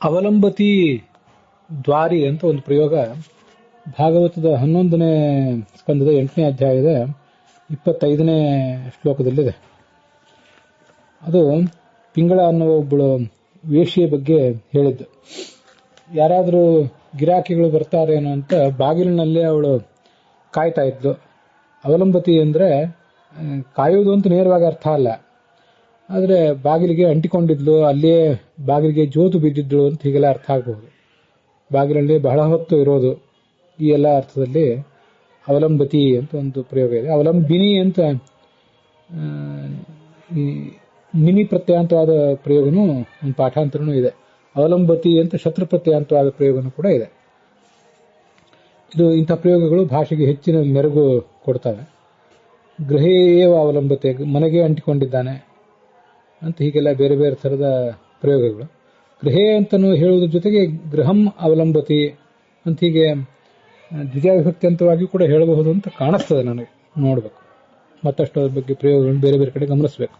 ಅವಲಂಬತಿ ದ್ವಾರಿ ಅಂತ ಒಂದು ಪ್ರಯೋಗ ಭಾಗವತದ 11ನೇ ಸ್ಕಂದದ 8ನೇ ಅಧ್ಯಾಯದ 25ನೇ ಶ್ಲೋಕದಲ್ಲಿದೆ. ಅದು ಪಿಂಗಳ ಅನ್ನುವ ಒಬ್ಬಳು ವೇಶ್ಯೆಯ ಬಗ್ಗೆ ಹೇಳಿದ್ದು. ಯಾರಾದರೂ ಗಿರಾಕಿಗಳು ಬರ್ತಾರೇನೋ ಅಂತ ಬಾಗಿಲಿನಲ್ಲೇ ಅವಳು ಕಾಯ್ತಾ ಇದ್ಲು. ಅವಲಂಬತಿ ಅಂದರೆ ಕಾಯೋದು ಅಂತ ನೇರವಾಗಿ ಅರ್ಥ ಅಲ್ಲ, ಆದರೆ ಬಾಗಿಲಿಗೆ ಅಂಟಿಕೊಂಡಿದ್ಲು, ಅಲ್ಲೇ ಬಾಗಿಲಿಗೆ ಜೋತು ಬಿದ್ದಿದ್ಳು ಅಂತ ಹೀಗೆಲ್ಲ ಅರ್ಥ ಆಗಬಹುದು. ಬಾಗಿಲಲ್ಲಿ ಬಹಳ ಹೊತ್ತು ಇರೋದು, ಈ ಎಲ್ಲ ಅರ್ಥದಲ್ಲಿ ಅವಲಂಬತಿ ಅಂತ ಒಂದು ಪ್ರಯೋಗ ಇದೆ. ಅವಲಂಬಿನಿ ಅಂತ ನಿನಿ ಪ್ರತ್ಯಯಾಂತವಾದ ಪ್ರಯೋಗನೂ ಒಂದು ಪಾಠಾಂತರನೂ ಇದೆ. ಅವಲಂಬತಿ ಅಂತ ಶತ್ರು ಪ್ರತ್ಯಯಾಂತವಾದ ಪ್ರಯೋಗನೂ ಕೂಡ ಇದೆ. ಇಂಥ ಪ್ರಯೋಗಗಳು ಭಾಷೆಗೆ ಹೆಚ್ಚಿನ ಮೆರುಗು ಕೊಡ್ತವೆ. ಗೃಹೇಯವ ಅವಲಂಬತೆ, ಮನೆಗೆ ಅಂಟಿಕೊಂಡಿದ್ದಾನೆ ಅಂತ ಹೀಗೆಲ್ಲ ಬೇರೆ ಬೇರೆ ಥರದ ಪ್ರಯೋಗಗಳು. ಗೃಹೇ ಅಂತಲೂ ಹೇಳುವುದ್ರ ಜೊತೆಗೆ ಗೃಹಂ ಅವಲಂಬತಿ ಅಂತ ಹೀಗೆ ದ್ವಿತೀಯಾವಿಭಕ್ತ್ಯಂತವಾಗಿಯೂ ಕೂಡ ಹೇಳಬಹುದು ಅಂತ ಕಾಣಿಸ್ತದೆ ನನಗೆ. ನೋಡಬೇಕು, ಮತ್ತಷ್ಟು ಅದ್ರ ಬಗ್ಗೆ ಪ್ರಯೋಗಗಳನ್ನು ಬೇರೆ ಬೇರೆ ಕಡೆ ಗಮನಿಸಬೇಕು.